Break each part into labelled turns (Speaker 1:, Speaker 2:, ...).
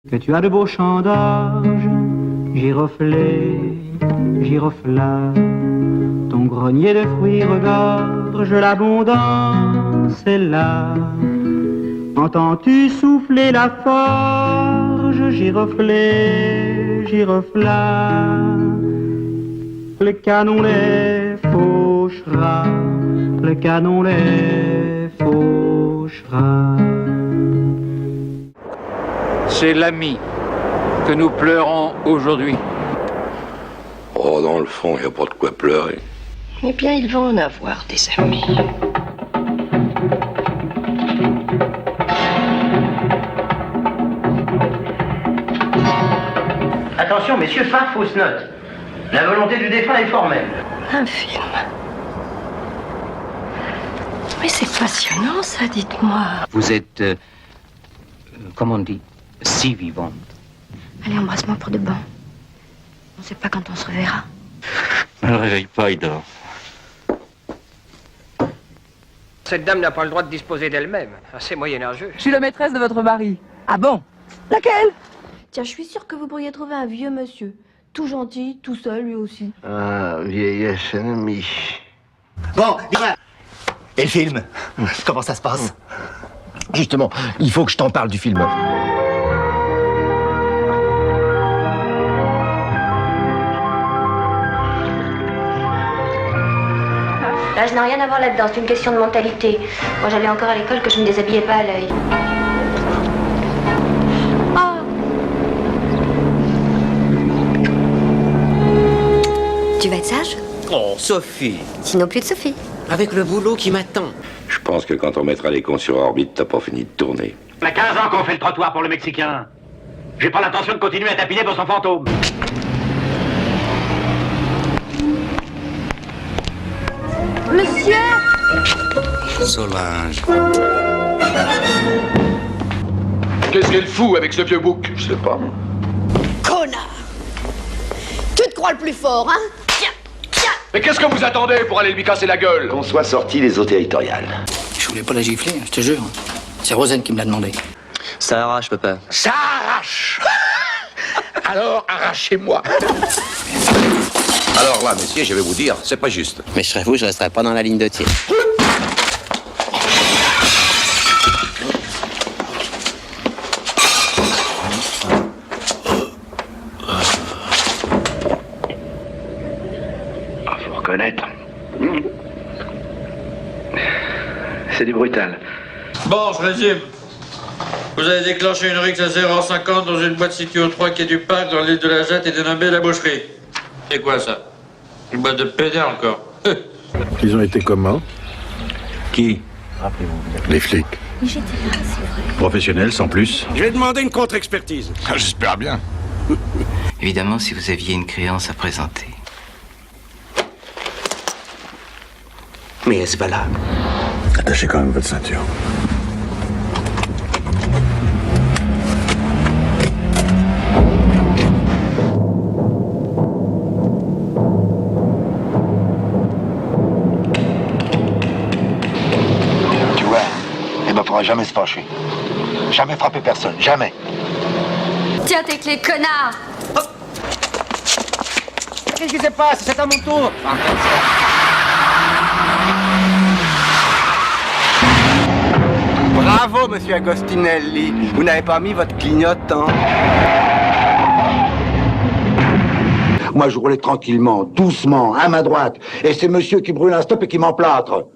Speaker 1: Que tu as de beaux champs d'orge, giroflées, giroflard. Ton grenier de fruits regorge, l'abondance est là. Entends-tu souffler la forge, giroflée, giroflard. Le canon les fauchera, le canon les fauchera.
Speaker 2: C'est l'ami que nous pleurons aujourd'hui.
Speaker 3: Oh, dans le fond, il n'y a pas de quoi pleurer.
Speaker 4: Eh bien, il va en avoir des amis.
Speaker 5: Attention, messieurs, pas fausse note. La volonté du défunt est formelle.
Speaker 4: Un film. Mais c'est passionnant, ça, dites-moi.
Speaker 6: Vous êtes, comment on dit, si vivante.
Speaker 7: Allez, embrasse-moi pour de bon. On ne sait pas quand on se reverra.
Speaker 2: Ne le réveille pas, il dort.
Speaker 5: Cette dame n'a pas le droit de disposer d'elle-même. Assez moyenâgeux.
Speaker 8: Je suis la maîtresse de votre mari. Ah bon? Laquelle?
Speaker 7: Tiens, je suis sûre que vous pourriez trouver un vieux monsieur. Tout gentil, tout seul, lui aussi.
Speaker 3: Ah, vieillesse ennemie.
Speaker 9: Bon, dis-moi. Et le film? Comment ça se passe? Justement, il faut que je t'en parle du film.
Speaker 7: Là, je n'ai rien à voir là-dedans, c'est une question de mentalité. Moi, j'allais encore à l'école que je ne me déshabillais pas à l'œil. Oh! Tu vas être sage?
Speaker 10: Oh, Sophie,
Speaker 7: Sinon, plus de Sophie.
Speaker 10: avec le boulot qui m'attend.
Speaker 3: Je pense que quand on mettra les cons sur orbite, t'as pas fini de tourner.
Speaker 5: Ça fait 15 ans qu'on fait le trottoir pour le Mexicain. J'ai pas l'intention de continuer à tapiner pour son fantôme.
Speaker 7: Monsieur!
Speaker 10: Solange.
Speaker 11: Qu'est-ce qu'elle fout avec ce vieux bouc?
Speaker 3: Je sais pas.
Speaker 12: Connard! Tu te crois le plus fort, hein? Tiens, tiens!
Speaker 11: Mais qu'est-ce que vous attendez pour aller lui casser la gueule?
Speaker 3: Qu'on soit sorti des eaux territoriales.
Speaker 10: Je voulais pas la gifler, je te jure. C'est Rosen qui me l'a demandé.
Speaker 9: Ça arrache, papa.
Speaker 11: Ça arrache! Alors, arrachez-moi!
Speaker 3: Alors là, messieurs, je vais vous dire, c'est pas juste.
Speaker 9: Mais je serais vous, je resterais pas dans la ligne de tir.
Speaker 5: Faut reconnaître. C'est du brutal.
Speaker 13: Bon, je résume. Vous avez déclenché une rixe à 0,50 dans une boîte située au 3 quai du Parc, dans l'île de la Jette et dénommée la Boucherie. C'est quoi ça? Une boîte de pédale encore.
Speaker 11: Ils ont été comment?
Speaker 2: Qui?
Speaker 11: Les flics.
Speaker 7: Mais j'étais là, c'est vrai.
Speaker 11: Professionnels, sans plus.
Speaker 13: Je vais demander une contre-expertise.
Speaker 11: J'espère bien.
Speaker 10: Évidemment, si vous aviez une créance à présenter. Mais est-ce valable?
Speaker 11: Attachez quand même votre ceinture.
Speaker 3: Tu vois, eh ben, faudra jamais se fâcher. Jamais frapper personne, jamais.
Speaker 7: Tiens tes clés, connard!
Speaker 9: Qu'est-ce qui se passe? C'est à mon tour. Bravo, monsieur Agostinelli. Vous n'avez pas mis votre clignotant.
Speaker 3: Moi, je roulais tranquillement, doucement, à ma droite. Et c'est monsieur qui brûle un stop et qui m'emplâtre.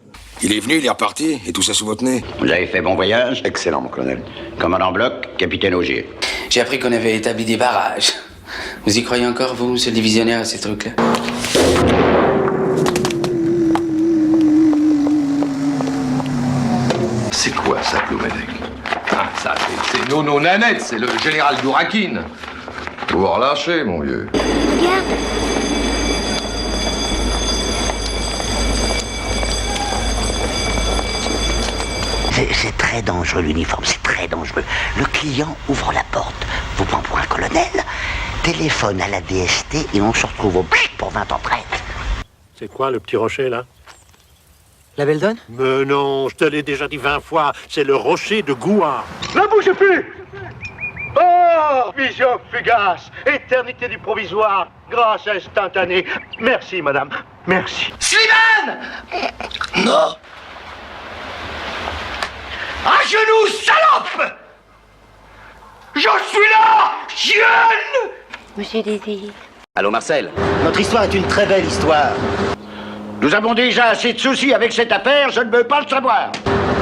Speaker 11: Il est venu, il est reparti, et tout ça sous votre nez.
Speaker 5: Vous avez fait bon voyage?
Speaker 3: Excellent, mon colonel.
Speaker 5: Commandant Bloch, capitaine Augier.
Speaker 10: J'ai appris qu'on avait établi des barrages. Vous y croyez encore, vous, monsieur le divisionnaire, à ces trucs-là?
Speaker 11: C'est quoi ça, Plouménec? Ah, ça, c'est Nono Nanette, c'est le général Dourakine. Faut vous relâcher, mon vieux.
Speaker 7: Regarde!
Speaker 9: C'est très dangereux, l'uniforme, c'est très dangereux. Le client ouvre la porte, vous prend pour un colonel, téléphone à la DST et on se retrouve au bric pour 20 ans de traite.
Speaker 13: C'est quoi le petit rocher là?
Speaker 9: La Beldon?
Speaker 13: Mais non, je te l'ai déjà dit 20 fois, c'est le rocher de Gouard.
Speaker 5: Ne bougez plus! Oh! Oh, vision fugace, éternité du provisoire, grâce instantanée. Merci, madame, merci.
Speaker 9: Slimane! Non! À genoux, salope! Je suis là, chienne!
Speaker 7: Monsieur Désir.
Speaker 6: Allô, Marcel?
Speaker 9: Notre histoire est une très belle histoire.
Speaker 3: Nous avons déjà assez de soucis avec cette affaire, je ne veux pas le savoir.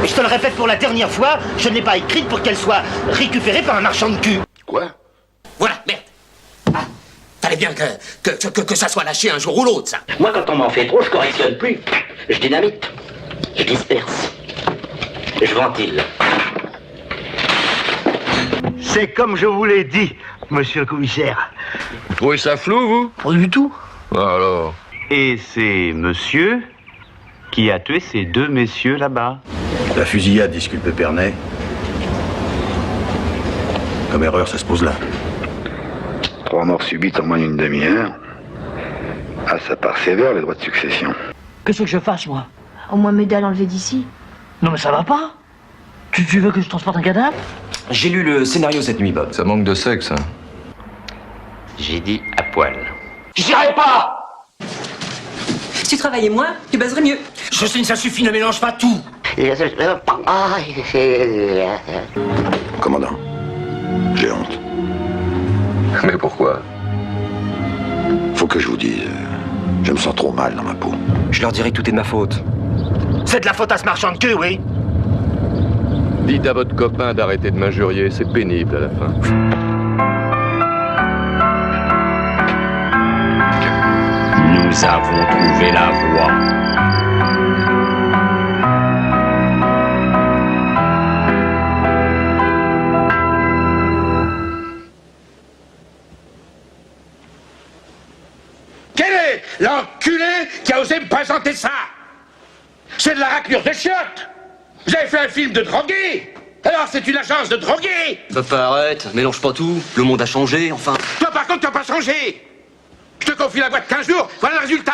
Speaker 9: Et je te le répète pour la dernière fois, je ne l'ai pas écrite pour qu'elle soit récupérée par un marchand de cul.
Speaker 3: Quoi?
Speaker 9: Voilà, merde. Ah, fallait bien que ça soit lâché un jour ou l'autre, ça.
Speaker 6: Moi, quand on m'en fait trop, je correctionne plus. Je dynamite. Je disperse. Je ventile.
Speaker 5: C'est comme je vous l'ai dit, monsieur le commissaire.
Speaker 11: Vous trouvez ça flou, vous?
Speaker 5: Pas du tout.
Speaker 11: Alors?
Speaker 1: Et c'est monsieur qui a tué ces deux messieurs là-bas.
Speaker 3: La fusillade disculpe Pernay. Comme erreur, ça se pose là. 3 morts subites en moins d'une demi-heure. Ah, ça part sévère, les droits de succession.
Speaker 8: Qu'est-ce que je fasse, moi?
Speaker 7: Au moins m'aider à l'enlever d'ici.
Speaker 8: Non, mais ça va pas. Tu veux que je transporte un cadavre?
Speaker 6: J'ai lu le scénario cette nuit, Bob.
Speaker 11: Ça manque de sexe, hein.
Speaker 6: J'ai dit à poil.
Speaker 9: J'irai pas!
Speaker 8: Si tu travaillais moins, tu baiserais mieux.
Speaker 9: Jocelyne, ça suffit, ne mélange pas tout.
Speaker 3: Commandant, j'ai honte.
Speaker 11: Mais pourquoi?
Speaker 3: Faut que je vous dise, je me sens trop mal dans ma peau.
Speaker 6: Je leur dirai que tout est de ma faute.
Speaker 9: C'est de la faute à ce marchand de cul, oui.
Speaker 11: Dites à votre copain d'arrêter de m'injurier, c'est pénible à la fin.
Speaker 6: Nous avons trouvé la voie.
Speaker 9: Quel est l'enculé qui a osé me présenter ça? C'est de la raclure de chiottes. Vous avez fait un film de drogué. Alors c'est une agence de drogués.
Speaker 6: Papa, arrête, mélange pas tout. Le monde a changé, enfin.
Speaker 9: Toi par contre t'as pas changé. Je te confie la boîte 15 jours, voilà le résultat.